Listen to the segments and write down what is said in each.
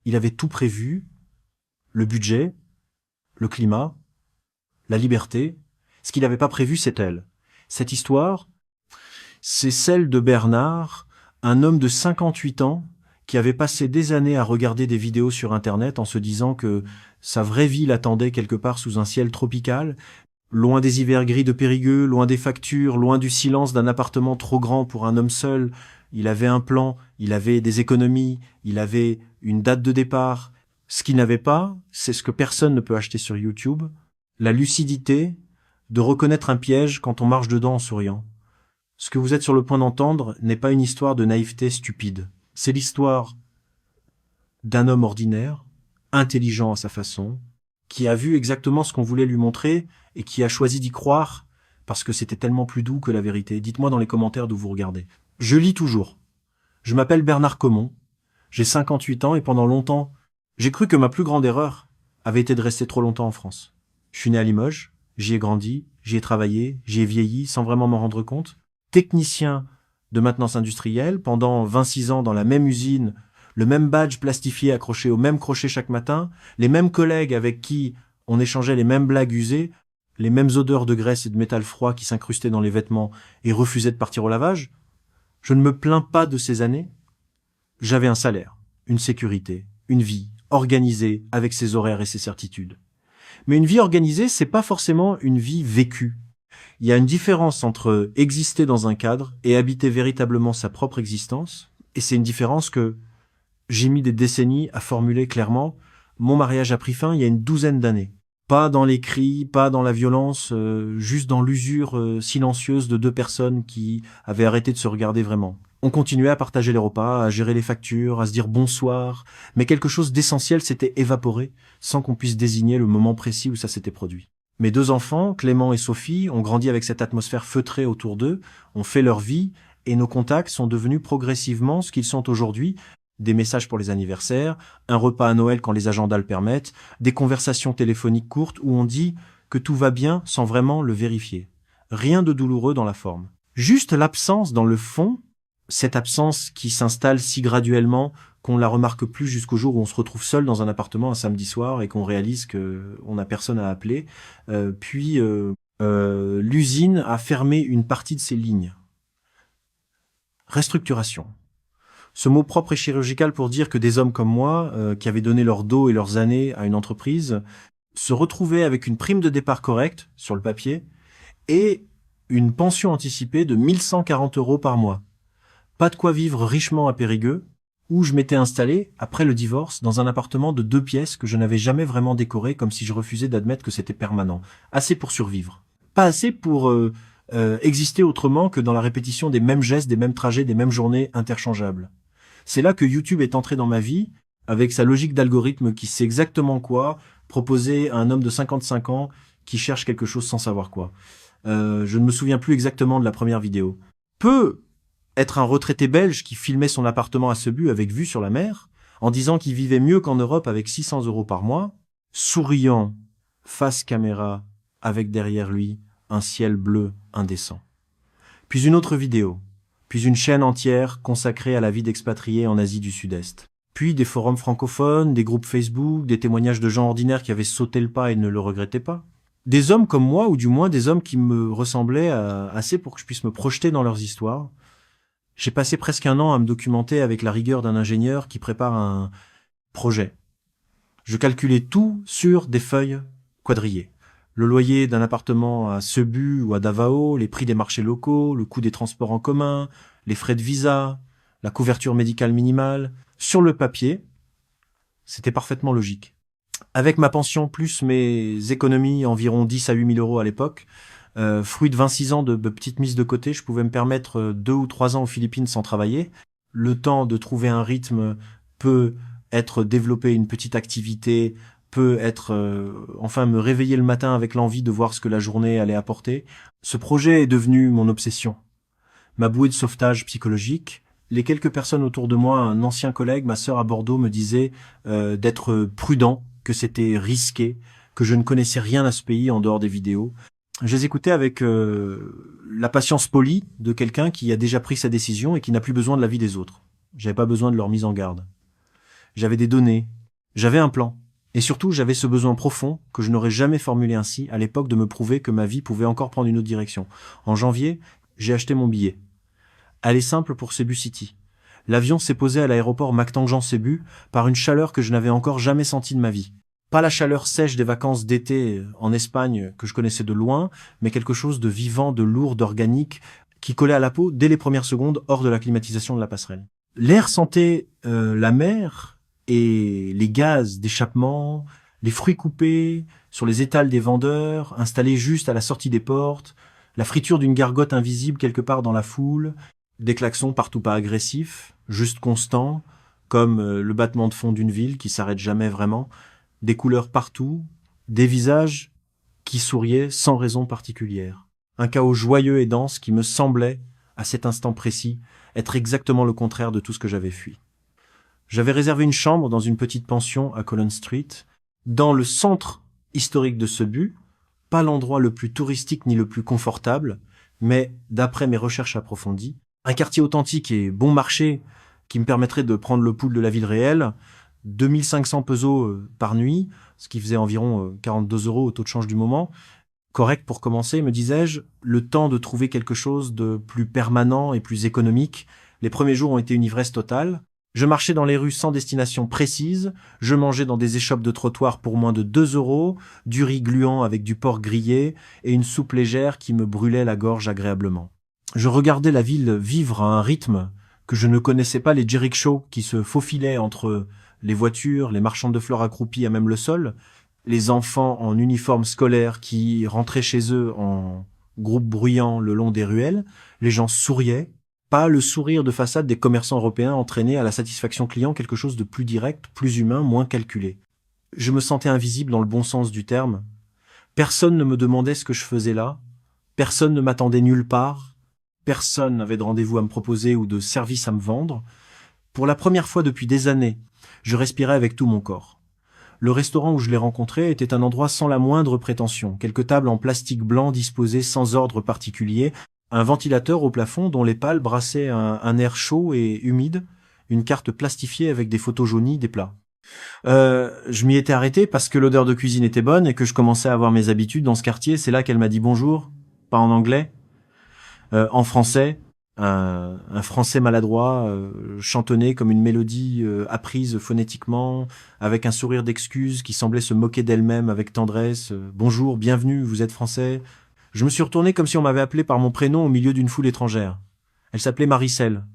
Il avait tout prévu, le budget, le climat, la liberté. Ce qu'il n'avait pas prévu, c'est elle. Cette histoire, c'est celle de Bernard, un homme de 58 ans qui avait passé des années à regarder des vidéos sur Internet en se disant que sa vraie vie l'attendait quelque part sous un ciel tropical, loin des hivers gris de Périgueux, loin des factures, loin du silence d'un appartement trop grand pour un homme seul. Il avait un plan, il avait des économies, il avait une date de départ. Ce qu'il n'avait pas, c'est ce que personne ne peut acheter sur YouTube, la lucidité de reconnaître un piège quand on marche dedans en souriant. Ce que vous êtes sur le point d'entendre n'est pas une histoire de naïveté stupide. C'est l'histoire d'un homme ordinaire, intelligent à sa façon, qui a vu exactement ce qu'on voulait lui montrer et qui a choisi d'y croire parce que c'était tellement plus doux que la vérité. Dites-moi dans les commentaires d'où vous regardez. Je lis toujours. Je m'appelle Bernard Comont, j'ai 58 ans et pendant longtemps, j'ai cru que ma plus grande erreur avait été de rester trop longtemps en France. Je suis né à Limoges, j'y ai grandi, j'y ai travaillé, j'y ai vieilli sans vraiment m'en rendre compte. Technicien de maintenance industrielle, pendant 26 ans dans la même usine, le même badge plastifié accroché au même crochet chaque matin, les mêmes collègues avec qui on échangeait les mêmes blagues usées, les mêmes odeurs de graisse et de métal froid qui s'incrustaient dans les vêtements et refusaient de partir au lavage. Je ne me plains pas de ces années. J'avais un salaire, une sécurité, une vie organisée avec ses horaires et ses certitudes. Mais une vie organisée, c'est pas forcément une vie vécue. Il y a une différence entre exister dans un cadre et habiter véritablement sa propre existence, et c'est une différence que j'ai mis des décennies à formuler clairement. Mon mariage a pris fin il y a une douzaine d'années. Pas dans les cris, pas dans la violence, juste dans l'usure silencieuse de deux personnes qui avaient arrêté de se regarder vraiment. On continuait à partager les repas, à gérer les factures, à se dire bonsoir, mais quelque chose d'essentiel s'était évaporé sans qu'on puisse désigner le moment précis où ça s'était produit. Mes deux enfants, Clément et Sophie, ont grandi avec cette atmosphère feutrée autour d'eux, ont fait leur vie, et nos contacts sont devenus progressivement ce qu'ils sont aujourd'hui, des messages pour les anniversaires, un repas à Noël quand les agendas le permettent, des conversations téléphoniques courtes où on dit que tout va bien sans vraiment le vérifier. Rien de douloureux dans la forme. Juste l'absence dans le fond, cette absence qui s'installe si graduellement qu'on la remarque plus jusqu'au jour où on se retrouve seul dans un appartement un samedi soir et qu'on réalise qu'on n'a personne à appeler. Puis l'usine a fermé une partie de ses lignes. Restructuration. Ce mot propre et chirurgical pour dire que des hommes comme moi, qui avaient donné leur dos et leurs années à une entreprise, se retrouvaient avec une prime de départ correcte, sur le papier, et une pension anticipée de 1140 € par mois. Pas de quoi vivre richement à Périgueux, où je m'étais installé, après le divorce, dans un appartement de 2 pièces que je n'avais jamais vraiment décoré, comme si je refusais d'admettre que c'était permanent. Assez pour survivre. Pas assez pour exister autrement que dans la répétition des mêmes gestes, des mêmes trajets, des mêmes journées interchangeables. C'est là que YouTube est entré dans ma vie, avec sa logique d'algorithme qui sait exactement quoi proposer à un homme de 55 ans qui cherche quelque chose sans savoir quoi. Je ne me souviens plus exactement de la première vidéo. Peut être un retraité belge qui filmait son appartement à Cebu avec vue sur la mer, en disant qu'il vivait mieux qu'en Europe avec 600 € par mois, souriant, face caméra, avec derrière lui un ciel bleu indécent. Puis une autre vidéo, puis une chaîne entière consacrée à la vie d'expatriés en Asie du Sud-Est. Puis des forums francophones, des groupes Facebook, des témoignages de gens ordinaires qui avaient sauté le pas et ne le regrettaient pas. Des hommes comme moi, ou du moins des hommes qui me ressemblaient assez pour que je puisse me projeter dans leurs histoires. J'ai passé presque un an à me documenter avec la rigueur d'un ingénieur qui prépare un projet. Je calculais tout sur des feuilles quadrillées. Le loyer d'un appartement à Cebu ou à Davao, les prix des marchés locaux, le coût des transports en commun, les frais de visa, la couverture médicale minimale. Sur le papier, c'était parfaitement logique. Avec ma pension plus mes économies, environ 10 à 8 000 € à l'époque, fruit de 26 ans de petites mises de côté, je pouvais me permettre 2 ou 3 ans aux Philippines sans travailler. Le temps de trouver un rythme peut être développer une petite activité, peut être enfin me réveiller le matin avec l'envie de voir ce que la journée allait apporter. Ce projet est devenu mon obsession, ma bouée de sauvetage psychologique. Les quelques personnes autour de moi, un ancien collègue, ma sœur à Bordeaux, me disaient d'être prudent, que c'était risqué, que je ne connaissais rien à ce pays en dehors des vidéos. Je les écoutais avec la patience polie de quelqu'un qui a déjà pris sa décision et qui n'a plus besoin de l'avis des autres. J'avais pas besoin de leur mise en garde. j'avais des données, j'avais un plan. Et surtout, j'avais ce besoin profond, que je n'aurais jamais formulé ainsi, à l'époque de me prouver que ma vie pouvait encore prendre une autre direction. En janvier, j'ai acheté mon billet. Aller simple pour Cebu City. L'avion s'est posé à l'aéroport Mactangean-Cebu par une chaleur que je n'avais encore jamais sentie de ma vie. Pas la chaleur sèche des vacances d'été en Espagne que je connaissais de loin, mais quelque chose de vivant, de lourd, d'organique, qui collait à la peau dès les premières secondes hors de la climatisation de la passerelle. L'air sentait la mer et les gaz d'échappement, les fruits coupés sur les étals des vendeurs, installés juste à la sortie des portes, la friture d'une gargote invisible quelque part dans la foule, des klaxons partout pas agressifs, juste constants, comme le battement de fond d'une ville qui s'arrête jamais vraiment, des couleurs partout, des visages qui souriaient sans raison particulière. Un chaos joyeux et dense qui me semblait, à cet instant précis, être exactement le contraire de tout ce que j'avais fui. J'avais réservé une chambre dans une petite pension à Collins Street, dans le centre historique de Cebu, pas l'endroit le plus touristique ni le plus confortable, mais, d'après mes recherches approfondies, un quartier authentique et bon marché qui me permettrait de prendre le pouls de la ville réelle, 2500 pesos par nuit, ce qui faisait environ 42 € au taux de change du moment, correct pour commencer, me disais-je, le temps de trouver quelque chose de plus permanent et plus économique. Les premiers jours ont été une ivresse totale. Je marchais dans les rues sans destination précise, je mangeais dans des échoppes de trottoir pour moins de 2 €, du riz gluant avec du porc grillé et une soupe légère qui me brûlait la gorge agréablement. Je regardais la ville vivre à un rythme que je ne connaissais pas, les jerichos qui se faufilaient entre les voitures, les marchands de fleurs accroupis à même le sol, les enfants en uniforme scolaire qui rentraient chez eux en groupe bruyant le long des ruelles, les gens souriaient, pas le sourire de façade des commerçants européens entraînés à la satisfaction client, quelque chose de plus direct, plus humain, moins calculé. Je me sentais invisible dans le bon sens du terme. Personne ne me demandait ce que je faisais là, personne ne m'attendait nulle part, personne n'avait de rendez-vous à me proposer ou de service à me vendre. Pour la première fois depuis des années, je respirais avec tout mon corps. Le restaurant où je l'ai rencontré était un endroit sans la moindre prétention. Quelques tables en plastique blanc disposées sans ordre particulier, un ventilateur au plafond dont les pales brassaient un air chaud et humide, une carte plastifiée avec des photos jaunies des plats. Je m'y étais arrêté parce que l'odeur de cuisine était bonne et que je commençais à avoir mes habitudes dans ce quartier. C'est là qu'elle m'a dit bonjour, pas en anglais, en français. Un français maladroit, chantonné comme une mélodie apprise phonétiquement, avec un sourire d'excuse qui semblait se moquer d'elle-même avec tendresse. Bonjour, bienvenue, vous êtes français. Je me suis retourné comme si on m'avait appelé par mon prénom au milieu d'une foule étrangère. Elle s'appelait Maricel.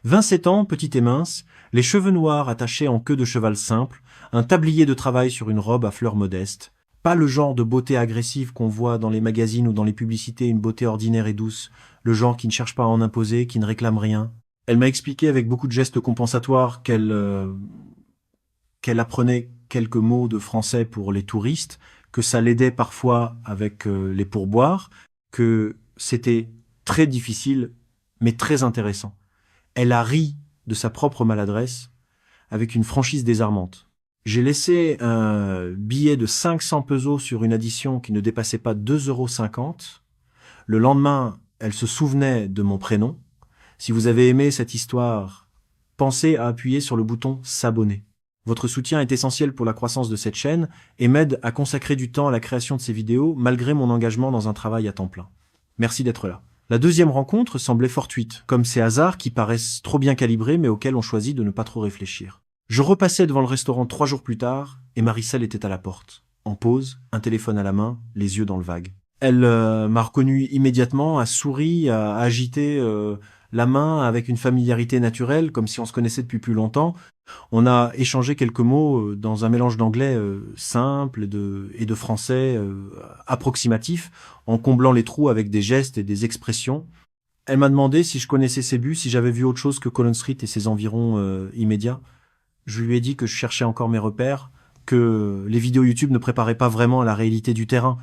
27 ans, petite et mince, les cheveux noirs attachés en queue de cheval simple, un tablier de travail sur une robe à fleurs modestes. Pas le genre de beauté agressive qu'on voit dans les magazines ou dans les publicités, une beauté ordinaire et douce, le genre qui ne cherche pas à en imposer, qui ne réclame rien. Elle m'a expliqué avec beaucoup de gestes compensatoires qu'elle apprenait quelques mots de français pour les touristes, que ça l'aidait parfois avec les pourboires, que c'était très difficile, mais très intéressant. Elle a ri de sa propre maladresse avec une franchise désarmante. J'ai laissé un billet de 500 pesos sur une addition qui ne dépassait pas 2,50 €. Le lendemain, elle se souvenait de mon prénom. Si vous avez aimé cette histoire, pensez à appuyer sur le bouton s'abonner. Votre soutien est essentiel pour la croissance de cette chaîne et m'aide à consacrer du temps à la création de ces vidéos malgré mon engagement dans un travail à temps plein. Merci d'être là. La deuxième rencontre semblait fortuite, comme ces hasards qui paraissent trop bien calibrés mais auxquels on choisit de ne pas trop réfléchir. Je repassais devant le restaurant 3 jours plus tard et Maricel était à la porte, en pause, un téléphone à la main, les yeux dans le vague. Elle m'a reconnu immédiatement, a souri, a agité la main avec une familiarité naturelle, comme si on se connaissait depuis plus longtemps. On a échangé quelques mots dans un mélange d'anglais simple et de français approximatif, en comblant les trous avec des gestes et des expressions. Elle m'a demandé si je connaissais Cebu, si j'avais vu autre chose que Collins Street et ses environs immédiats. Je lui ai dit que je cherchais encore mes repères, que les vidéos YouTube ne préparaient pas vraiment à la réalité du terrain.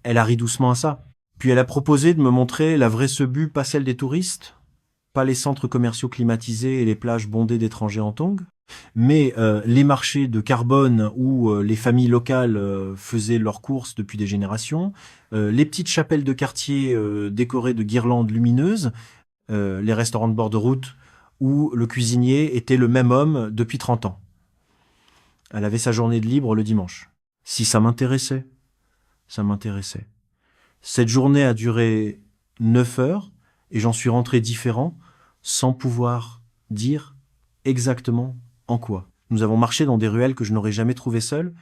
Elle a ri doucement à ça. Puis elle a proposé de me montrer la vraie Cebu, pas celle des touristes, pas les centres commerciaux climatisés et les plages bondées d'étrangers en tongs, mais les marchés de carbone où les familles locales faisaient leurs courses depuis des générations, les petites chapelles de quartier décorées de guirlandes lumineuses, les restaurants de bord de route où le cuisinier était le même homme depuis 30 ans. Elle avait sa journée de libre le dimanche. Si ça m'intéressait, ça m'intéressait. Cette journée a duré 9 heures et j'en suis rentré différent sans pouvoir dire exactement en quoi. Nous avons marché dans des ruelles que je n'aurais jamais trouvées seules,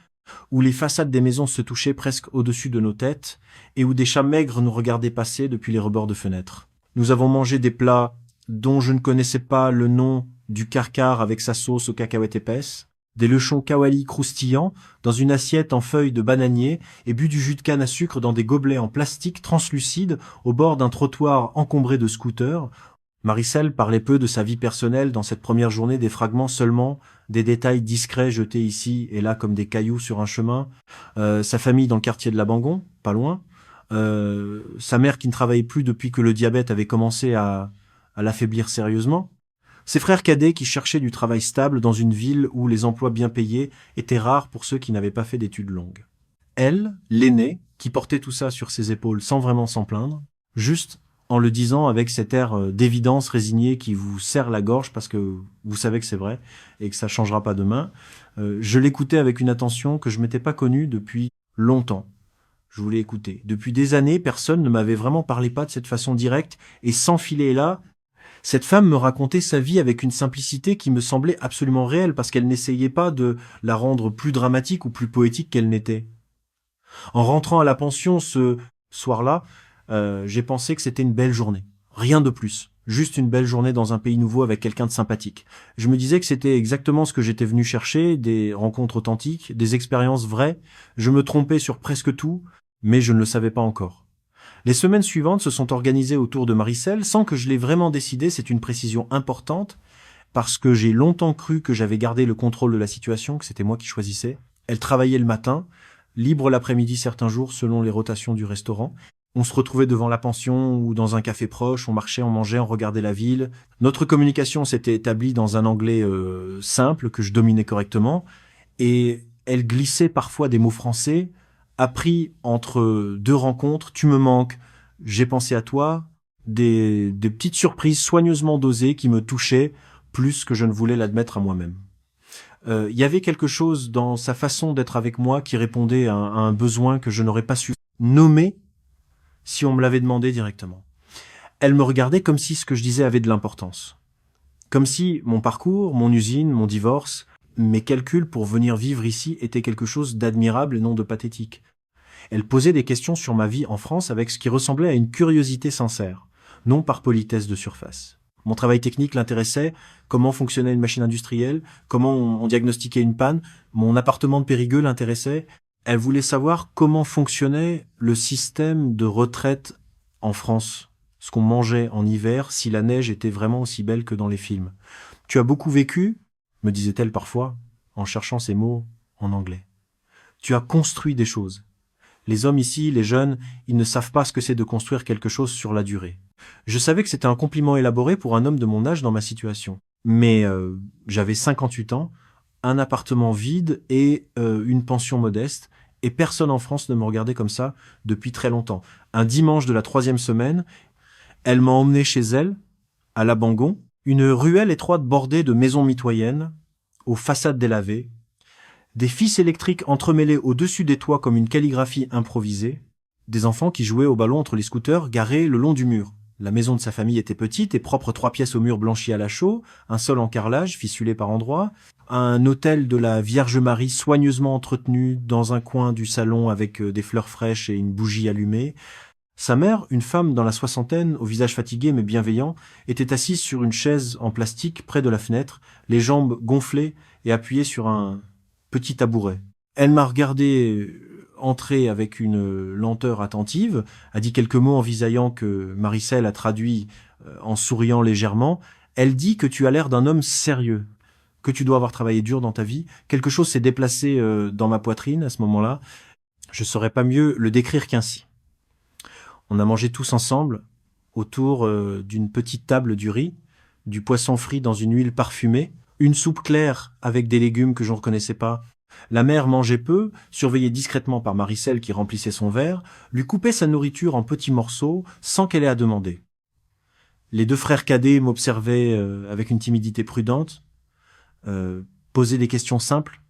où les façades des maisons se touchaient presque au-dessus de nos têtes et où des chats maigres nous regardaient passer depuis les rebords de fenêtres. Nous avons mangé des plats dont je ne connaissais pas le nom, du carcar avec sa sauce aux cacahuètes épaisses, des lechons kawali croustillants dans une assiette en feuilles de bananier et bu du jus de canne à sucre dans des gobelets en plastique translucide au bord d'un trottoir encombré de scooters. Maricel parlait peu de sa vie personnelle dans cette première journée, des fragments seulement, des détails discrets jetés ici et là comme des cailloux sur un chemin. Sa famille dans le quartier de la Bangon, pas loin. Sa mère qui ne travaillait plus depuis que le diabète avait commencé à l'affaiblir sérieusement. Ses frères cadets qui cherchaient du travail stable dans une ville où les emplois bien payés étaient rares pour ceux qui n'avaient pas fait d'études longues. Elle, l'aînée, qui portait tout ça sur ses épaules sans vraiment s'en plaindre, juste en le disant avec cet air d'évidence résigné qui vous serre la gorge parce que vous savez que c'est vrai et que ça changera pas demain. Je l'écoutais avec une attention que je m'étais pas connue depuis longtemps. Je voulais écouter. Depuis des années, personne ne m'avait vraiment parlé pas de cette façon directe et sans filer là. Cette femme me racontait sa vie avec une simplicité qui me semblait absolument réelle parce qu'elle n'essayait pas de la rendre plus dramatique ou plus poétique qu'elle n'était. En rentrant à la pension ce soir-là, j'ai pensé que c'était une belle journée. Rien de plus. Juste une belle journée dans un pays nouveau avec quelqu'un de sympathique. Je me disais que c'était exactement ce que j'étais venu chercher, des rencontres authentiques, des expériences vraies. Je me trompais sur presque tout, mais je ne le savais pas encore. Les semaines suivantes se sont organisées autour de Maricel sans que je l'ai vraiment décidé, c'est une précision importante, parce que j'ai longtemps cru que j'avais gardé le contrôle de la situation, que c'était moi qui choisissais. Elle travaillait le matin, libre l'après-midi certains jours selon les rotations du restaurant. On se retrouvait devant la pension ou dans un café proche, on marchait, on mangeait, on regardait la ville. Notre communication s'était établie dans un anglais simple que je dominais correctement, et elle glissait parfois des mots français, appris entre deux rencontres, tu me manques, j'ai pensé à toi, des petites surprises soigneusement dosées qui me touchaient plus que je ne voulais l'admettre à moi-même. Y avait quelque chose dans sa façon d'être avec moi qui répondait à un besoin que je n'aurais pas su nommer si on me l'avait demandé directement. Elle me regardait comme si ce que je disais avait de l'importance. Comme si mon parcours, mon usine, mon divorce, mes calculs pour venir vivre ici étaient quelque chose d'admirable et non de pathétique. Elle posait des questions sur ma vie en France avec ce qui ressemblait à une curiosité sincère, non par politesse de surface. Mon travail technique l'intéressait, comment fonctionnait une machine industrielle, comment on diagnostiquait une panne, mon appartement de Périgueux l'intéressait. Elle voulait savoir comment fonctionnait le système de retraite en France, ce qu'on mangeait en hiver, si la neige était vraiment aussi belle que dans les films. « Tu as beaucoup vécu ?» me disait-elle parfois, en cherchant ces mots en anglais. « Tu as construit des choses. Les hommes ici, les jeunes, ils ne savent pas ce que c'est de construire quelque chose sur la durée. » Je savais que c'était un compliment élaboré pour un homme de mon âge dans ma situation. Mais j'avais 58 ans, un appartement vide et une pension modeste, et personne en France ne me regardait comme ça depuis très longtemps. Un dimanche de la 3e semaine, elle m'a emmené chez elle, à la Bangon, une ruelle étroite bordée de maisons mitoyennes, aux façades délavées, des fils électriques entremêlés au-dessus des toits comme une calligraphie improvisée, des enfants qui jouaient au ballon entre les scooters garés le long du mur. La maison de sa famille était petite et propre, 3 pièces au mur blanchi à la chaux, un sol en carrelage fissulé par endroits, un autel de la Vierge Marie soigneusement entretenu dans un coin du salon avec des fleurs fraîches et une bougie allumée. Sa mère, une femme dans la soixantaine, au visage fatigué mais bienveillant, était assise sur une chaise en plastique près de la fenêtre, les jambes gonflées et appuyée sur un petit tabouret. Elle m'a regardé entrer avec une lenteur attentive, a dit quelques mots en visaillant que Maricel a traduit en souriant légèrement. Elle dit que tu as l'air d'un homme sérieux, que tu dois avoir travaillé dur dans ta vie. Quelque chose s'est déplacé dans ma poitrine à ce moment-là. Je saurais pas mieux le décrire qu'ainsi. On a mangé tous ensemble autour d'une petite table du riz, du poisson frit dans une huile parfumée, une soupe claire avec des légumes que je ne reconnaissais pas. La mère mangeait peu, surveillée discrètement par Maricel qui remplissait son verre, lui coupait sa nourriture en petits morceaux sans qu'elle ait à demander. Les deux frères cadets m'observaient avec une timidité prudente, posaient des questions simples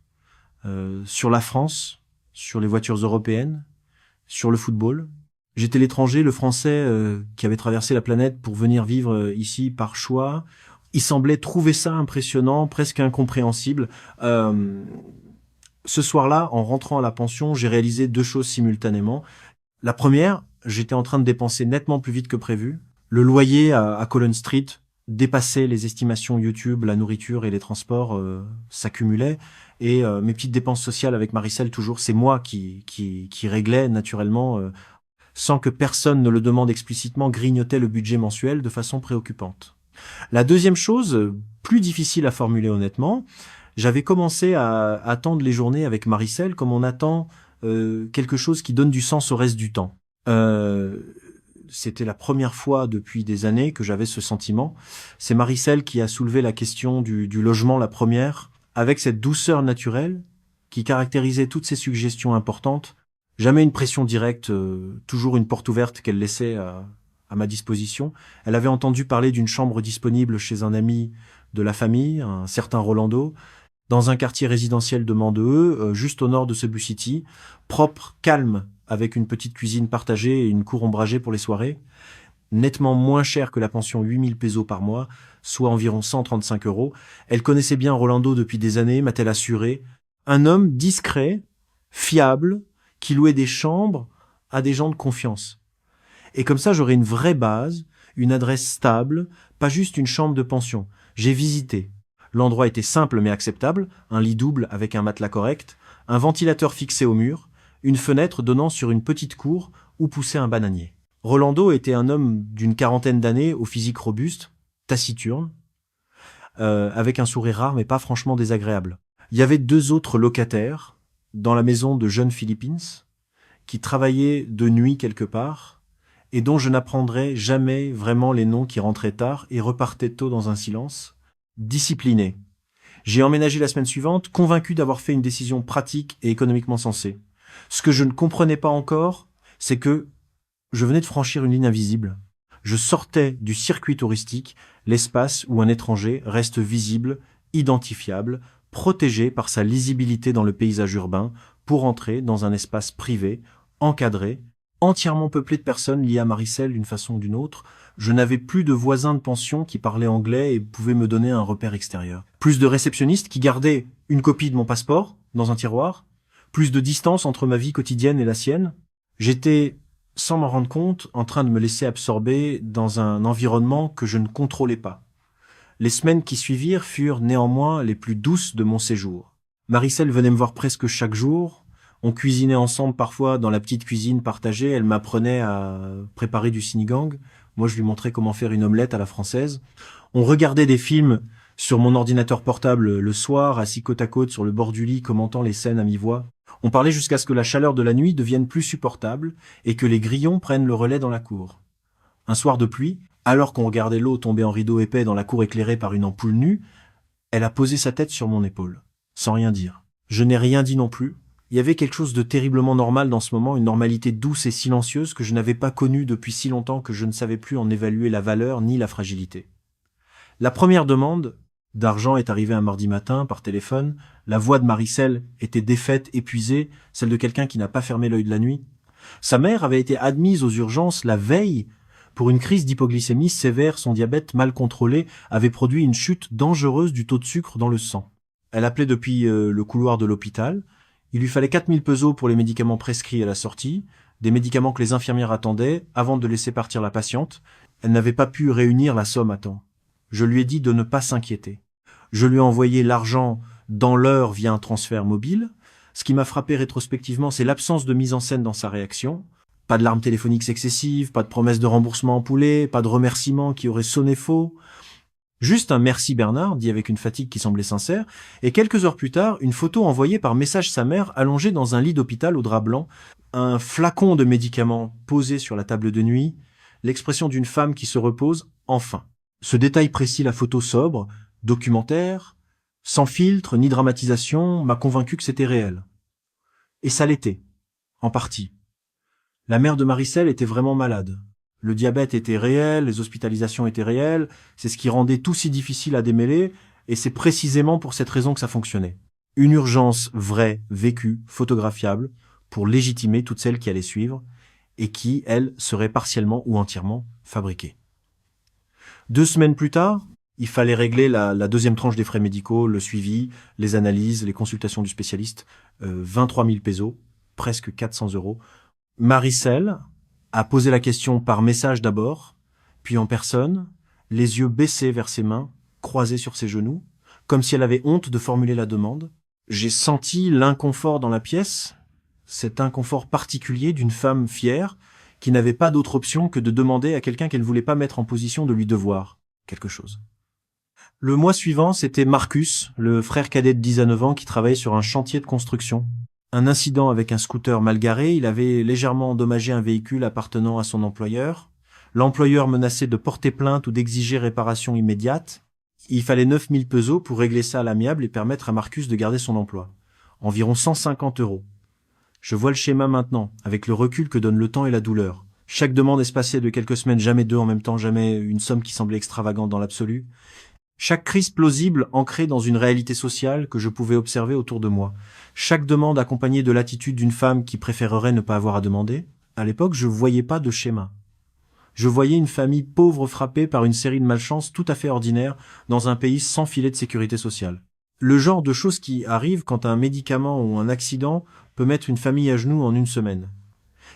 sur la France, sur les voitures européennes, sur le football. J'étais l'étranger, le français qui avait traversé la planète pour venir vivre ici par choix. Ils semblaient trouver ça impressionnant, presque incompréhensible. Ce soir-là, en rentrant à la pension, j'ai réalisé deux choses simultanément. La première, j'étais en train de dépenser nettement plus vite que prévu. Le loyer à Collins Street dépassait les estimations YouTube, la nourriture et les transports s'accumulaient. Et mes petites dépenses sociales avec Maricel, toujours, c'est moi qui réglais naturellement, sans que personne ne le demande explicitement, grignotait le budget mensuel de façon préoccupante. La deuxième chose, plus difficile à formuler honnêtement, j'avais commencé à attendre les journées avec Maricel comme on attend quelque chose qui donne du sens au reste du temps. C'était la première fois depuis des années que j'avais ce sentiment. C'est Maricel qui a soulevé la question du logement, la première, avec cette douceur naturelle qui caractérisait toutes ces suggestions importantes. Jamais une pression directe, toujours une porte ouverte qu'elle laissait à ma disposition. Elle avait entendu parler d'une chambre disponible chez un ami de la famille, un certain Rolando, dans un quartier résidentiel de Mandeux, juste au nord de Cebu City, propre, calme, avec une petite cuisine partagée et une cour ombragée pour les soirées, nettement moins cher que la pension 8000 pesos par mois, soit environ 135 €. Elle connaissait bien Rolando depuis des années, m'a-t-elle assuré. Un homme discret, fiable, qui louait des chambres à des gens de confiance. Et comme ça, j'aurais une vraie base, une adresse stable, pas juste une chambre de pension. J'ai visité. L'endroit était simple mais acceptable, un lit double avec un matelas correct, un ventilateur fixé au mur, une fenêtre donnant sur une petite cour où poussait un bananier. Rolando était un homme d'une quarantaine d'années, au physique robuste, taciturne, avec un sourire rare mais pas franchement désagréable. Il y avait deux autres locataires dans la maison de jeunes Philippines qui travaillaient de nuit quelque part et dont je n'apprendrai jamais vraiment les noms, qui rentraient tard et repartaient tôt dans un silence discipliné. J'ai emménagé la semaine suivante, convaincu d'avoir fait une décision pratique et économiquement sensée. Ce que je ne comprenais pas encore, c'est que je venais de franchir une ligne invisible. Je sortais du circuit touristique, l'espace où un étranger reste visible, identifiable, protégé par sa lisibilité dans le paysage urbain, pour entrer dans un espace privé, encadré, entièrement peuplé de personnes liées à Maricel d'une façon ou d'une autre. Je n'avais plus de voisins de pension qui parlaient anglais et pouvaient me donner un repère extérieur. Plus de réceptionnistes qui gardaient une copie de mon passeport dans un tiroir. Plus de distance entre ma vie quotidienne et la sienne. J'étais, sans m'en rendre compte, en train de me laisser absorber dans un environnement que je ne contrôlais pas. Les semaines qui suivirent furent néanmoins les plus douces de mon séjour. Maricel venait me voir presque chaque jour. On cuisinait ensemble parfois dans la petite cuisine partagée. Elle m'apprenait à préparer du sinigang. Moi, je lui montrais comment faire une omelette à la française. On regardait des films sur mon ordinateur portable le soir, assis côte à côte sur le bord du lit, commentant les scènes à mi-voix. On parlait jusqu'à ce que la chaleur de la nuit devienne plus supportable et que les grillons prennent le relais dans la cour. Un soir de pluie, alors qu'on regardait l'eau tomber en rideau épais dans la cour éclairée par une ampoule nue, elle a posé sa tête sur mon épaule, sans rien dire. Je n'ai rien dit non plus. Il y avait quelque chose de terriblement normal dans ce moment, une normalité douce et silencieuse que je n'avais pas connue depuis si longtemps que je ne savais plus en évaluer la valeur ni la fragilité. La première demande d'argent est arrivée un mardi matin par téléphone. La voix de Maricel était défaite, épuisée, celle de quelqu'un qui n'a pas fermé l'œil de la nuit. Sa mère avait été admise aux urgences la veille pour une crise d'hypoglycémie sévère. Son diabète mal contrôlé avait produit une chute dangereuse du taux de sucre dans le sang. Elle appelait depuis le couloir de l'hôpital. Il lui fallait 4000 pesos pour les médicaments prescrits à la sortie, des médicaments que les infirmières attendaient avant de laisser partir la patiente. Elle n'avait pas pu réunir la somme à temps. Je lui ai dit de ne pas s'inquiéter. Je lui ai envoyé l'argent dans l'heure via un transfert mobile. Ce qui m'a frappé rétrospectivement, c'est l'absence de mise en scène dans sa réaction. Pas de larmes téléphoniques excessives, pas de promesses de remboursement ampoulées, pas de remerciements qui auraient sonné faux. Juste un « merci Bernard » dit avec une fatigue qui semblait sincère, et quelques heures plus tard, une photo envoyée par message sa mère allongée dans un lit d'hôpital au drap blanc, un flacon de médicaments posé sur la table de nuit, l'expression d'une femme qui se repose, enfin. Ce détail précis, la photo sobre, documentaire, sans filtre ni dramatisation, m'a convaincu que c'était réel. Et ça l'était, en partie. La mère de Maricel était vraiment malade. Le diabète était réel, les hospitalisations étaient réelles, c'est ce qui rendait tout si difficile à démêler, et c'est précisément pour cette raison que ça fonctionnait. Une urgence vraie, vécue, photographiable, pour légitimer toutes celles qui allaient suivre, et qui, elles, seraient partiellement ou entièrement fabriquées. 2 semaines plus tard, il fallait régler la deuxième tranche des frais médicaux, le suivi, les analyses, les consultations du spécialiste, 23 000 pesos, presque 400 euros. Maricel a posé la question par message d'abord, puis en personne, les yeux baissés vers ses mains, croisés sur ses genoux, comme si elle avait honte de formuler la demande. J'ai senti l'inconfort dans la pièce, cet inconfort particulier d'une femme fière qui n'avait pas d'autre option que de demander à quelqu'un qu'elle ne voulait pas mettre en position de lui devoir quelque chose. Le mois suivant, c'était Marcus, le frère cadet de 19 ans qui travaillait sur un chantier de construction. Un incident avec un scooter mal garé, il avait légèrement endommagé un véhicule appartenant à son employeur. L'employeur menaçait de porter plainte ou d'exiger réparation immédiate. Il fallait 9 000 pesos pour régler ça à l'amiable et permettre à Marcus de garder son emploi. Environ 150 euros. Je vois le schéma maintenant, avec le recul que donne le temps et la douleur. Chaque demande espacée de quelques semaines, jamais 2 en même temps, jamais une somme qui semblait extravagante dans l'absolu. Chaque crise plausible ancrée dans une réalité sociale que je pouvais observer autour de moi. Chaque demande accompagnée de l'attitude d'une femme qui préférerait ne pas avoir à demander. À l'époque, je voyais pas de schéma. Je voyais une famille pauvre frappée par une série de malchances tout à fait ordinaires dans un pays sans filet de sécurité sociale. Le genre de choses qui arrivent quand un médicament ou un accident peut mettre une famille à genoux en 1 semaine.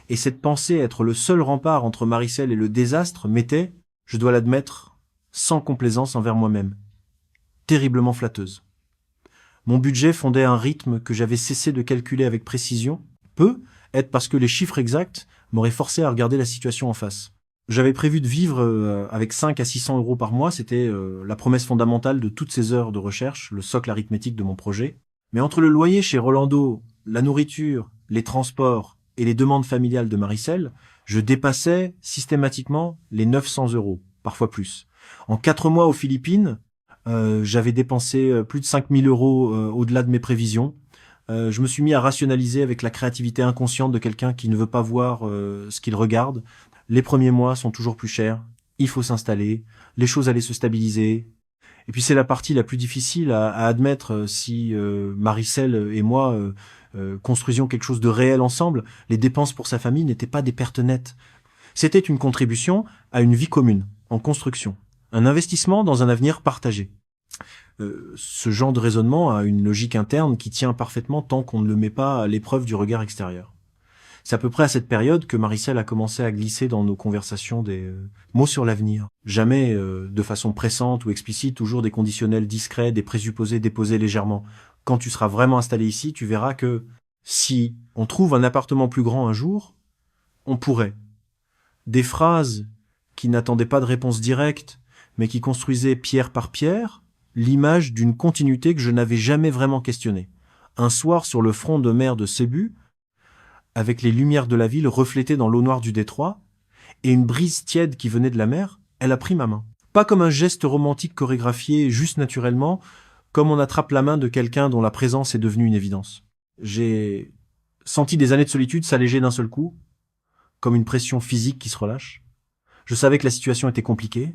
Et cette pensée être le seul rempart entre Maricel et le désastre m'était, je dois l'admettre, sans complaisance envers moi-même. Terriblement flatteuse. Mon budget fondait un rythme que j'avais cessé de calculer avec précision, peut être parce que les chiffres exacts m'auraient forcé à regarder la situation en face. J'avais prévu de vivre avec 5 à 600 euros par mois, c'était la promesse fondamentale de toutes ces heures de recherche, le socle arithmétique de mon projet. Mais entre le loyer chez Rolando, la nourriture, les transports et les demandes familiales de Maricel, je dépassais systématiquement les 900 euros, parfois plus. En 4 mois aux Philippines, j'avais dépensé plus de 5 000 euros au-delà de mes prévisions. Je me suis mis à rationaliser avec la créativité inconsciente de quelqu'un qui ne veut pas voir ce qu'il regarde. Les premiers mois sont toujours plus chers, il faut s'installer, les choses allaient se stabiliser. Et puis c'est la partie la plus difficile à admettre si Maricel et moi construisions quelque chose de réel ensemble. Les dépenses pour sa famille n'étaient pas des pertes nettes. C'était une contribution à une vie commune, en construction. Un investissement dans un avenir partagé. Ce genre de raisonnement a une logique interne qui tient parfaitement tant qu'on ne le met pas à l'épreuve du regard extérieur. C'est à peu près à cette période que Maricel a commencé à glisser dans nos conversations des mots sur l'avenir. Jamais de façon pressante ou explicite, toujours des conditionnels discrets, des présupposés déposés légèrement. Quand tu seras vraiment installé ici, tu verras que si on trouve un appartement plus grand un jour, on pourrait. Des phrases qui n'attendaient pas de réponse directe, mais qui construisaient pierre par pierre l'image d'une continuité que je n'avais jamais vraiment questionnée. Un soir, sur le front de mer de Sébu, avec les lumières de la ville reflétées dans l'eau noire du détroit, et une brise tiède qui venait de la mer, elle a pris ma main. Pas comme un geste romantique chorégraphié juste naturellement, comme on attrape la main de quelqu'un dont la présence est devenue une évidence. J'ai senti des années de solitude s'alléger d'un seul coup, comme une pression physique qui se relâche. Je savais que la situation était compliquée.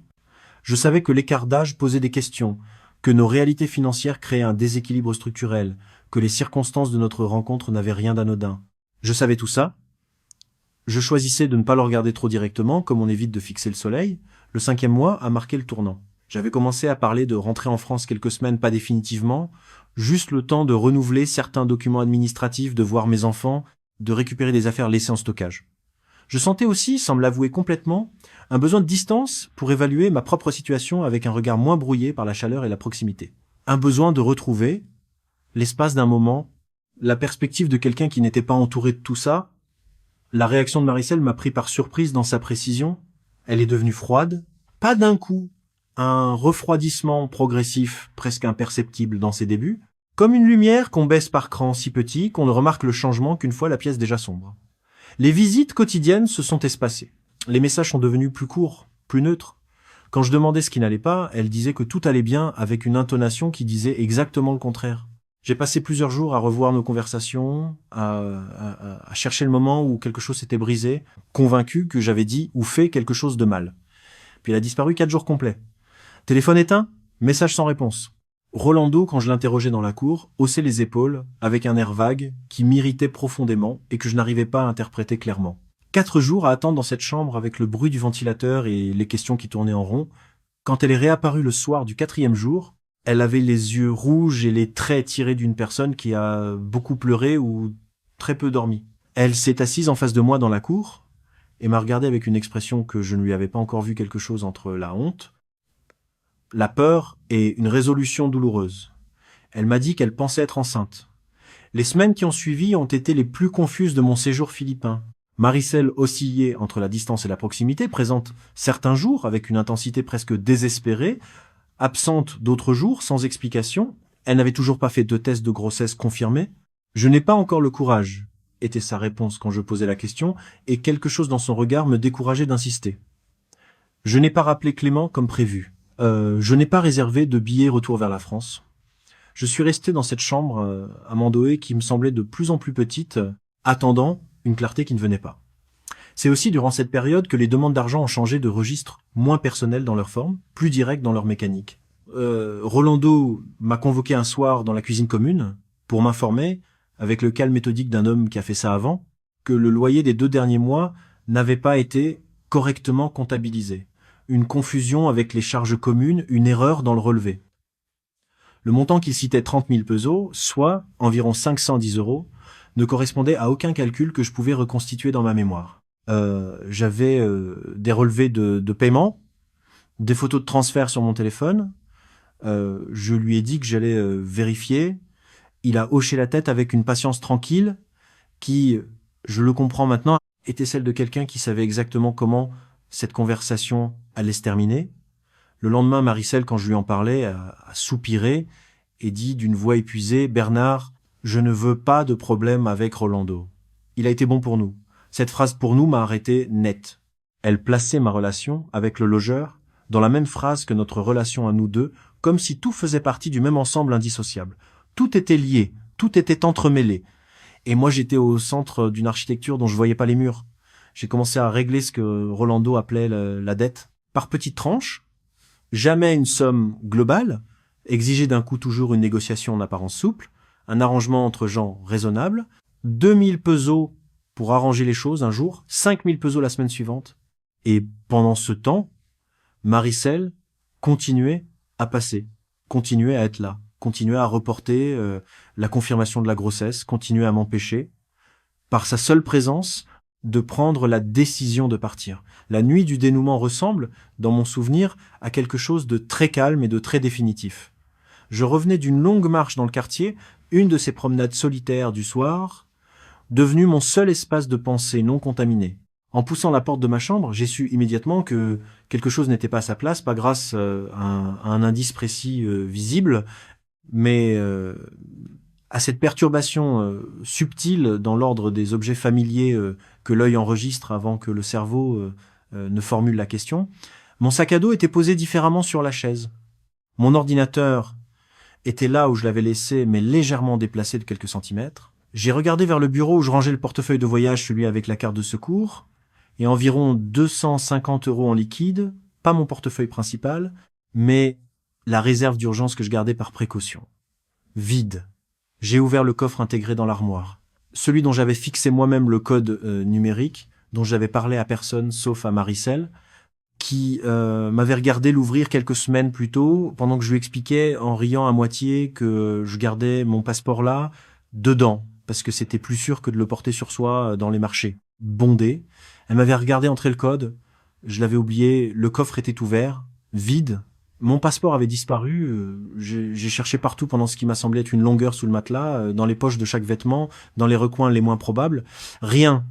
Je savais que l'écart d'âge posait des questions, que nos réalités financières créaient un déséquilibre structurel, que les circonstances de notre rencontre n'avaient rien d'anodin. Je savais tout ça. Je choisissais de ne pas le regarder trop directement, comme on évite de fixer le soleil. Le 5e mois a marqué le tournant. J'avais commencé à parler de rentrer en France quelques semaines, pas définitivement, juste le temps de renouveler certains documents administratifs, de voir mes enfants, de récupérer des affaires laissées en stockage. Je sentais aussi, sans me l'avouer complètement, un besoin de distance pour évaluer ma propre situation avec un regard moins brouillé par la chaleur et la proximité. Un besoin de retrouver, l'espace d'un moment, la perspective de quelqu'un qui n'était pas entouré de tout ça. La réaction de Maricel m'a pris par surprise dans sa précision. Elle est devenue froide, pas d'un coup, un refroidissement progressif presque imperceptible dans ses débuts, comme une lumière qu'on baisse par cran si petit qu'on ne remarque le changement qu'une fois la pièce déjà sombre. Les visites quotidiennes se sont espacées. Les messages sont devenus plus courts, plus neutres. Quand je demandais ce qui n'allait pas, elle disait que tout allait bien avec une intonation qui disait exactement le contraire. J'ai passé plusieurs jours à revoir nos conversations, à chercher le moment où quelque chose s'était brisé, convaincu que j'avais dit ou fait quelque chose de mal. Puis elle a disparu 4 jours complets. Téléphone éteint, message sans réponse. Rolando, quand je l'interrogeais dans la cour, haussait les épaules avec un air vague qui m'irritait profondément et que je n'arrivais pas à interpréter clairement. 4 jours à attendre dans cette chambre avec le bruit du ventilateur et les questions qui tournaient en rond. Quand elle est réapparue le soir du 4e jour, elle avait les yeux rouges et les traits tirés d'une personne qui a beaucoup pleuré ou très peu dormi. Elle s'est assise en face de moi dans la cour et m'a regardé avec une expression que je ne lui avais pas encore vue quelque chose entre la honte, la peur et une résolution douloureuse. Elle m'a dit qu'elle pensait être enceinte. Les semaines qui ont suivi ont été les plus confuses de mon séjour philippin. Maricel oscillait entre la distance et la proximité, présente certains jours avec une intensité presque désespérée, absente d'autres jours sans explication. Elle n'avait toujours pas fait de test de grossesse confirmé. Je n'ai pas encore le courage, était sa réponse quand je posais la question, et quelque chose dans son regard me décourageait d'insister. Je n'ai pas rappelé Clément comme prévu. Je n'ai pas réservé de billet retour vers la France. Je suis resté dans cette chambre à Mandoé qui me semblait de plus en plus petite, attendant une clarté qui ne venait pas. C'est aussi durant cette période que les demandes d'argent ont changé de registre, moins personnel dans leur forme, plus direct dans leur mécanique. Rolando m'a convoqué un soir dans la cuisine commune pour m'informer, avec le calme méthodique d'un homme qui a fait ça avant, que le loyer des 2 derniers mois n'avait pas été correctement comptabilisé. Une confusion avec les charges communes, une erreur dans le relevé. Le montant qu'il citait 30 000 pesos, soit environ 510 €, ne correspondait à aucun calcul que je pouvais reconstituer dans ma mémoire. J'avais des relevés de paiement, des photos de transfert sur mon téléphone. Je lui ai dit que j'allais vérifier. Il a hoché la tête avec une patience tranquille qui, je le comprends maintenant, était celle de quelqu'un qui savait exactement comment cette conversation allait se terminer. Le lendemain, Maricel, quand je lui en parlais, a soupiré et dit d'une voix épuisée « Bernard, je ne veux pas de problème avec Rolando. Il a été bon pour nous. » Cette phrase pour nous m'a arrêté net. Elle plaçait ma relation avec le logeur dans la même phrase que notre relation à nous deux, comme si tout faisait partie du même ensemble indissociable. Tout était lié, tout était entremêlé. Et moi, j'étais au centre d'une architecture dont je voyais pas les murs. J'ai commencé à régler ce que Rolando appelait la dette. Par petites tranches, jamais une somme globale, exiger d'un coup toujours une négociation en apparence souple, un arrangement entre gens raisonnables, 2000 pesos pour arranger les choses un jour, 5000 pesos la semaine suivante. Et pendant ce temps, Maricel continuait à passer, continuait à être là, continuait à reporter la confirmation de la grossesse, continuait à m'empêcher, par sa seule présence, de prendre la décision de partir. La nuit du dénouement ressemble, dans mon souvenir, à quelque chose de très calme et de très définitif. Je revenais d'une longue marche dans le quartier, une de ces promenades solitaires du soir, devenue mon seul espace de pensée non contaminé. En poussant la porte de ma chambre, j'ai su immédiatement que quelque chose n'était pas à sa place, pas grâce à un indice précis visible, mais à cette perturbation subtile dans l'ordre des objets familiers que l'œil enregistre avant que le cerveau ne formule la question. Mon sac à dos était posé différemment sur la chaise. Mon ordinateur était là où je l'avais laissé, mais légèrement déplacé de quelques centimètres. J'ai regardé vers le bureau où je rangeais le portefeuille de voyage, celui avec la carte de secours, et environ 250 € en liquide, pas mon portefeuille principal, mais la réserve d'urgence que je gardais par précaution. Vide. J'ai ouvert le coffre intégré dans l'armoire. Celui dont j'avais fixé moi-même le code numérique, dont j'avais parlé à personne sauf à Maricel, qui m'avait regardé l'ouvrir quelques semaines plus tôt, pendant que je lui expliquais en riant à moitié que je gardais mon passeport là, dedans, parce que c'était plus sûr que de le porter sur soi dans les marchés. Bondé. Elle m'avait regardé entrer le code, je l'avais oublié, le coffre était ouvert, vide. Mon passeport avait disparu, j'ai cherché partout pendant ce qui m'a semblé être une longueur sous le matelas, dans les poches de chaque vêtement, dans les recoins les moins probables. Rien.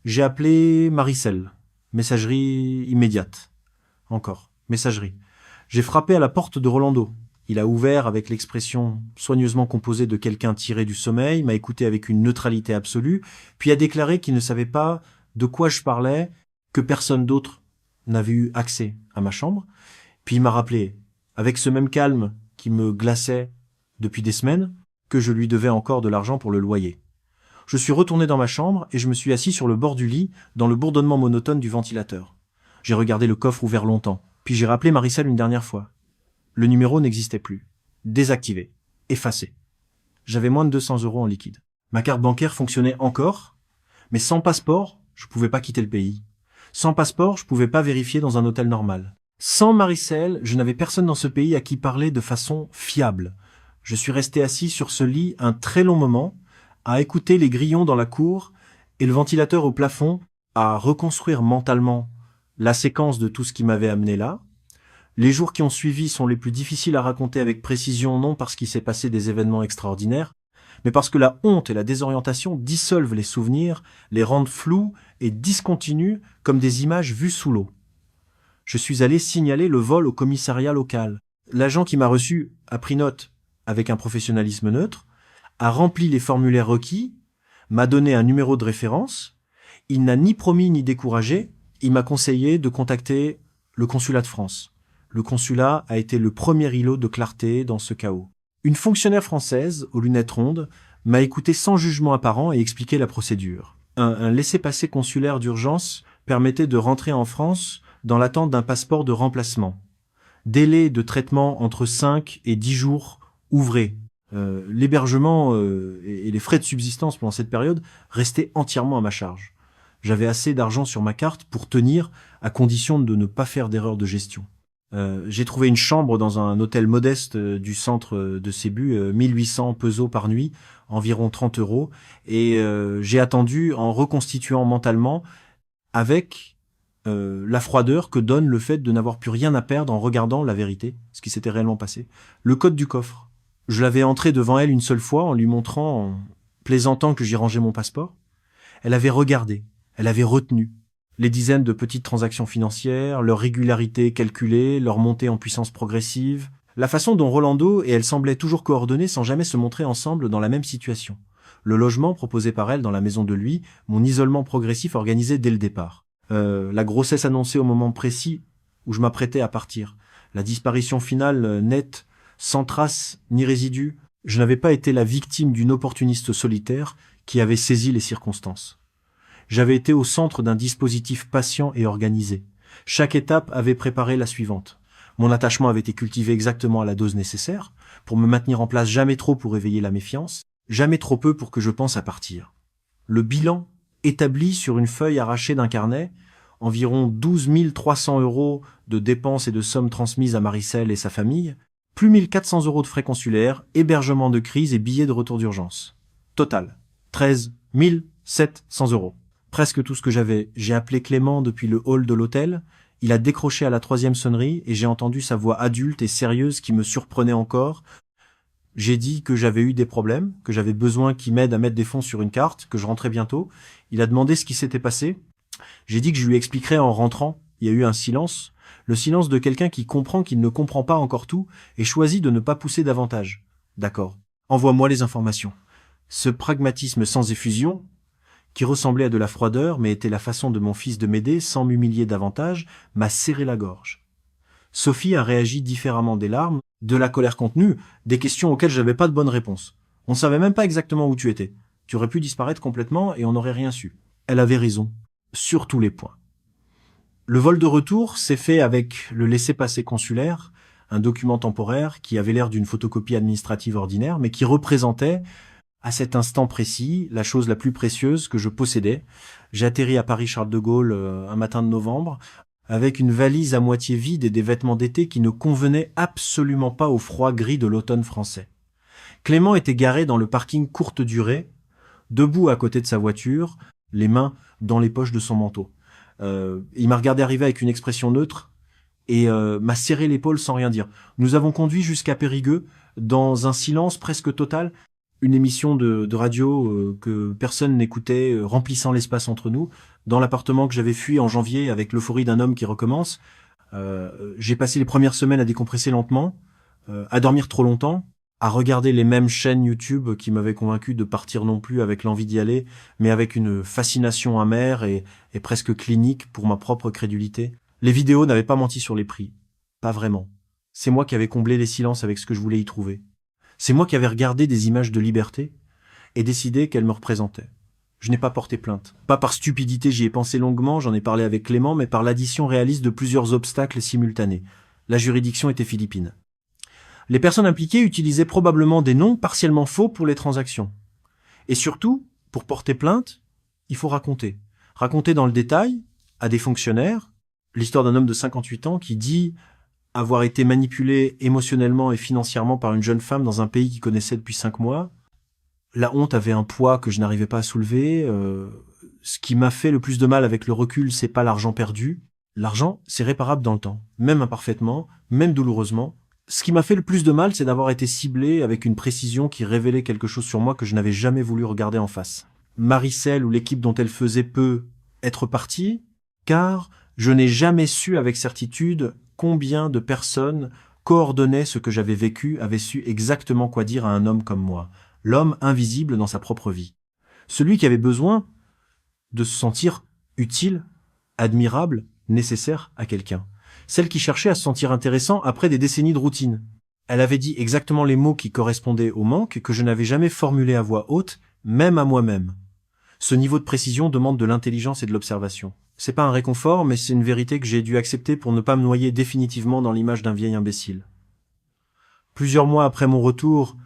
J'ai appelé Maricel. Messagerie immédiate. Encore. Messagerie. J'ai frappé à la porte de Rolando. Il a ouvert avec l'expression soigneusement composée de quelqu'un tiré du sommeil, m'a écouté avec une neutralité absolue, puis a déclaré qu'il ne savait pas de quoi je parlais, que personne d'autre n'avait eu accès à ma chambre. Puis il m'a rappelé, avec ce même calme qui me glaçait depuis des semaines, que je lui devais encore de l'argent pour le loyer. Je suis retourné dans ma chambre et je me suis assis sur le bord du lit, dans le bourdonnement monotone du ventilateur. J'ai regardé le coffre ouvert longtemps, puis j'ai rappelé Maricel une dernière fois. Le numéro n'existait plus. Désactivé. Effacé. J'avais moins de 200 € en liquide. Ma carte bancaire fonctionnait encore, mais sans passeport, je pouvais pas quitter le pays. Sans passeport, je pouvais pas vérifier dans un hôtel normal. Sans Maricel, je n'avais personne dans ce pays à qui parler de façon fiable. Je suis resté assis sur ce lit un très long moment, à écouter les grillons dans la cour et le ventilateur au plafond, à reconstruire mentalement la séquence de tout ce qui m'avait amené là. Les jours qui ont suivi sont les plus difficiles à raconter avec précision, non parce qu'il s'est passé des événements extraordinaires, mais parce que la honte et la désorientation dissolvent les souvenirs, les rendent flous et discontinuent comme des images vues sous l'eau. Je suis allé signaler le vol au commissariat local. L'agent qui m'a reçu a pris note avec un professionnalisme neutre, a rempli les formulaires requis, m'a donné un numéro de référence, il n'a ni promis ni découragé, il m'a conseillé de contacter le consulat de France. Le consulat a été le premier îlot de clarté dans ce chaos. Une fonctionnaire française, aux lunettes rondes, m'a écouté sans jugement apparent et expliqué la procédure. Un laissez-passer consulaire d'urgence permettait de rentrer en France dans l'attente d'un passeport de remplacement. Délai de traitement entre 5 et 10 jours ouvrés. L'hébergement et les frais de subsistance pendant cette période restaient entièrement à ma charge. J'avais assez d'argent sur ma carte pour tenir, à condition de ne pas faire d'erreur de gestion. J'ai trouvé une chambre dans un hôtel modeste du centre de Sébu, 1800 pesos par nuit, environ 30 €, et j'ai attendu en reconstituant mentalement avec la froideur que donne le fait de n'avoir plus rien à perdre en regardant la vérité, ce qui s'était réellement passé. Le code du coffre. Je l'avais entré devant elle une seule fois en lui montrant, en plaisantant que j'y rangeais mon passeport. Elle avait regardé, elle avait retenu les dizaines de petites transactions financières, leur régularité calculée, leur montée en puissance progressive, la façon dont Rolando et elle semblaient toujours coordonnés sans jamais se montrer ensemble dans la même situation. Le logement proposé par elle dans la maison de lui, mon isolement progressif organisé dès le départ. La grossesse annoncée au moment précis où je m'apprêtais à partir. La disparition finale nette, sans trace ni résidu. Je n'avais pas été la victime d'une opportuniste solitaire qui avait saisi les circonstances. J'avais été au centre d'un dispositif patient et organisé. Chaque étape avait préparé la suivante. Mon attachement avait été cultivé exactement à la dose nécessaire, pour me maintenir en place jamais trop pour éveiller la méfiance, jamais trop peu pour que je pense à partir. Le bilan, établi sur une feuille arrachée d'un carnet, environ 12 300 € de dépenses et de sommes transmises à Maricel et sa famille, plus 1 400 € de frais consulaires, hébergement de crise et billets de retour d'urgence. Total, 13 700 €. Presque tout ce que j'avais. J'ai appelé Clément depuis le hall de l'hôtel. Il a décroché à la 3e sonnerie et j'ai entendu sa voix adulte et sérieuse qui me surprenait encore. J'ai dit que j'avais eu des problèmes, que j'avais besoin qu'il m'aide à mettre des fonds sur une carte, que je rentrais bientôt. Il a demandé ce qui s'était passé. J'ai dit que je lui expliquerais en rentrant. Il y a eu un silence. Le silence de quelqu'un qui comprend qu'il ne comprend pas encore tout et choisit de ne pas pousser davantage. D'accord. Envoie-moi les informations. Ce pragmatisme sans effusion, qui ressemblait à de la froideur, mais était la façon de mon fils de m'aider sans m'humilier davantage, m'a serré la gorge. Sophie a réagi différemment, des larmes, de la colère contenue, des questions auxquelles j'avais pas de bonne réponse. On ne savait même pas exactement où tu étais. Tu aurais pu disparaître complètement et on n'aurait rien su. Elle avait raison, sur tous les points. Le vol de retour s'est fait avec le laissez-passer consulaire, un document temporaire qui avait l'air d'une photocopie administrative ordinaire, mais qui représentait à cet instant précis, la chose la plus précieuse que je possédais. J'ai atterri à Paris-Charles de Gaulle un matin de novembre, avec une valise à moitié vide et des vêtements d'été qui ne convenaient absolument pas au froid gris de l'automne français. Clément était garé dans le parking courte durée, debout à côté de sa voiture, les mains dans les poches de son manteau. Il m'a regardé arriver avec une expression neutre et m'a serré l'épaule sans rien dire. Nous avons conduit jusqu'à Périgueux, dans un silence presque total, une émission de radio que personne n'écoutait, remplissant l'espace entre nous. Dans l'appartement que j'avais fui en janvier avec l'euphorie d'un homme qui recommence, j'ai passé les premières semaines à décompresser lentement, à dormir trop longtemps, à regarder les mêmes chaînes YouTube qui m'avaient convaincu de partir non plus avec l'envie d'y aller, mais avec une fascination amère et presque clinique pour ma propre crédulité. Les vidéos n'avaient pas menti sur les prix. Pas vraiment. C'est moi qui avais comblé les silences avec ce que je voulais y trouver. C'est moi qui avais regardé des images de liberté et décidé qu'elles me représentaient. Je n'ai pas porté plainte. Pas par stupidité, j'y ai pensé longuement, j'en ai parlé avec Clément, mais par l'addition réaliste de plusieurs obstacles simultanés. La juridiction était philippine. Les personnes impliquées utilisaient probablement des noms partiellement faux pour les transactions. Et surtout, pour porter plainte, il faut raconter. Raconter dans le détail, à des fonctionnaires, l'histoire d'un homme de 58 ans qui dit avoir été manipulé émotionnellement et financièrement par une jeune femme dans un pays qu'il connaissait depuis 5 mois. La honte avait un poids que je n'arrivais pas à soulever. Ce qui m'a fait le plus de mal avec le recul, c'est pas l'argent perdu. L'argent, c'est réparable dans le temps, même imparfaitement, même douloureusement. Ce qui m'a fait le plus de mal, c'est d'avoir été ciblé avec une précision qui révélait quelque chose sur moi que je n'avais jamais voulu regarder en face. Maricel ou l'équipe dont elle faisait peut être partie, car je n'ai jamais su avec certitude combien de personnes coordonnaient ce que j'avais vécu, avaient su exactement quoi dire à un homme comme moi, l'homme invisible dans sa propre vie. Celui qui avait besoin de se sentir utile, admirable, nécessaire à quelqu'un. Celle qui cherchait à se sentir intéressant après des décennies de routine. Elle avait dit exactement les mots qui correspondaient au manque que je n'avais jamais formulé à voix haute, même à moi-même. Ce niveau de précision demande de l'intelligence et de l'observation. C'est pas un réconfort, mais c'est une vérité que j'ai dû accepter pour ne pas me noyer définitivement dans l'image d'un vieil imbécile. Plusieurs mois après mon retour,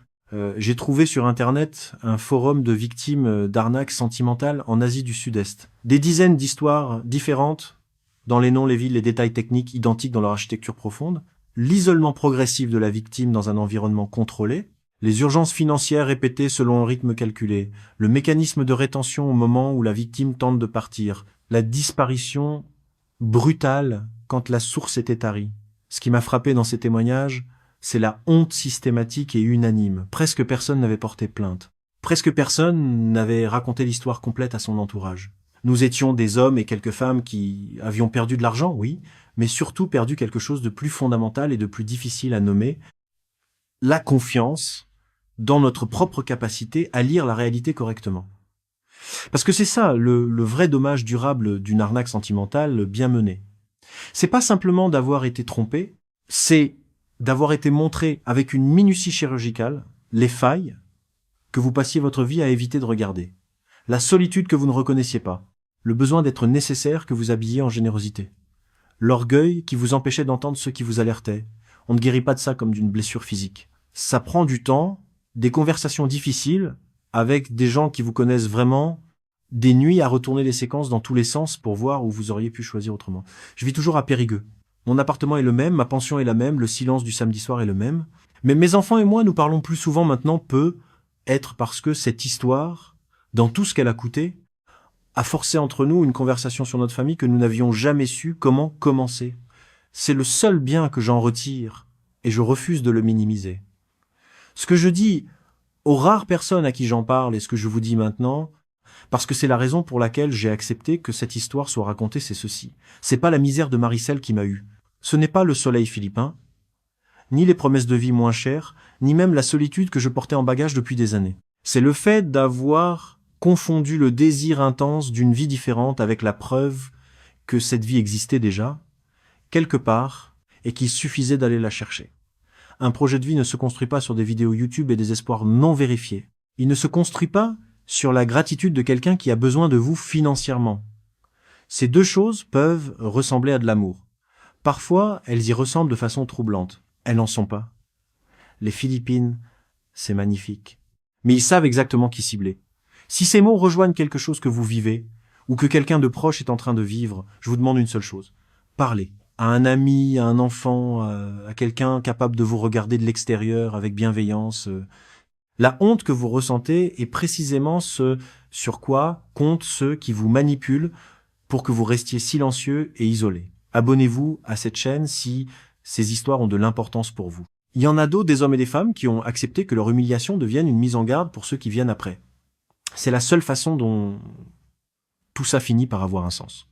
j'ai trouvé sur Internet un forum de victimes d'arnaques sentimentales en Asie du Sud-Est. Des dizaines d'histoires différentes, dans les noms, les villes, les détails techniques identiques dans leur architecture profonde, l'isolement progressif de la victime dans un environnement contrôlé, les urgences financières répétées selon un rythme calculé, le mécanisme de rétention au moment où la victime tente de partir, la disparition brutale quand la source était tarie. Ce qui m'a frappé dans ces témoignages, c'est la honte systématique et unanime. Presque personne n'avait porté plainte. Presque personne n'avait raconté l'histoire complète à son entourage. Nous étions des hommes et quelques femmes qui avions perdu de l'argent, oui, mais surtout perdu quelque chose de plus fondamental et de plus difficile à nommer, la confiance dans notre propre capacité à lire la réalité correctement. Parce que c'est ça, le vrai dommage durable d'une arnaque sentimentale bien menée. C'est pas simplement d'avoir été trompé, c'est d'avoir été montré avec une minutie chirurgicale les failles que vous passiez votre vie à éviter de regarder, la solitude que vous ne reconnaissiez pas, le besoin d'être nécessaire que vous habilliez en générosité, l'orgueil qui vous empêchait d'entendre ceux qui vous alertaient. On ne guérit pas de ça comme d'une blessure physique. Ça prend du temps, des conversations difficiles avec des gens qui vous connaissent vraiment, des nuits à retourner les séquences dans tous les sens pour voir où vous auriez pu choisir autrement. Je vis toujours à Périgueux. Mon appartement est le même, ma pension est la même, le silence du samedi soir est le même. Mais mes enfants et moi, nous parlons plus souvent maintenant, peut-être parce que cette histoire, dans tout ce qu'elle a coûté, a forcé entre nous une conversation sur notre famille que nous n'avions jamais su comment commencer. C'est le seul bien que j'en retire, et je refuse de le minimiser. Ce que je dis aux rares personnes à qui j'en parle et ce que je vous dis maintenant, parce que c'est la raison pour laquelle j'ai accepté que cette histoire soit racontée, c'est ceci. C'est pas la misère de Maricel qui m'a eu. Ce n'est pas le soleil philippin, ni les promesses de vie moins chères, ni même la solitude que je portais en bagage depuis des années. C'est le fait d'avoir confondu le désir intense d'une vie différente avec la preuve que cette vie existait déjà, quelque part, et qu'il suffisait d'aller la chercher. Un projet de vie ne se construit pas sur des vidéos YouTube et des espoirs non vérifiés. Il ne se construit pas sur la gratitude de quelqu'un qui a besoin de vous financièrement. Ces deux choses peuvent ressembler à de l'amour. Parfois, elles y ressemblent de façon troublante. Elles n'en sont pas. Les Philippines, c'est magnifique. Mais ils savent exactement qui cibler. Si ces mots rejoignent quelque chose que vous vivez, ou que quelqu'un de proche est en train de vivre, je vous demande une seule chose. Parlez. À un ami, à un enfant, à quelqu'un capable de vous regarder de l'extérieur avec bienveillance. La honte que vous ressentez est précisément ce sur quoi comptent ceux qui vous manipulent pour que vous restiez silencieux et isolés. Abonnez-vous à cette chaîne si ces histoires ont de l'importance pour vous. Il y en a d'autres, des hommes et des femmes, qui ont accepté que leur humiliation devienne une mise en garde pour ceux qui viennent après. C'est la seule façon dont tout ça finit par avoir un sens.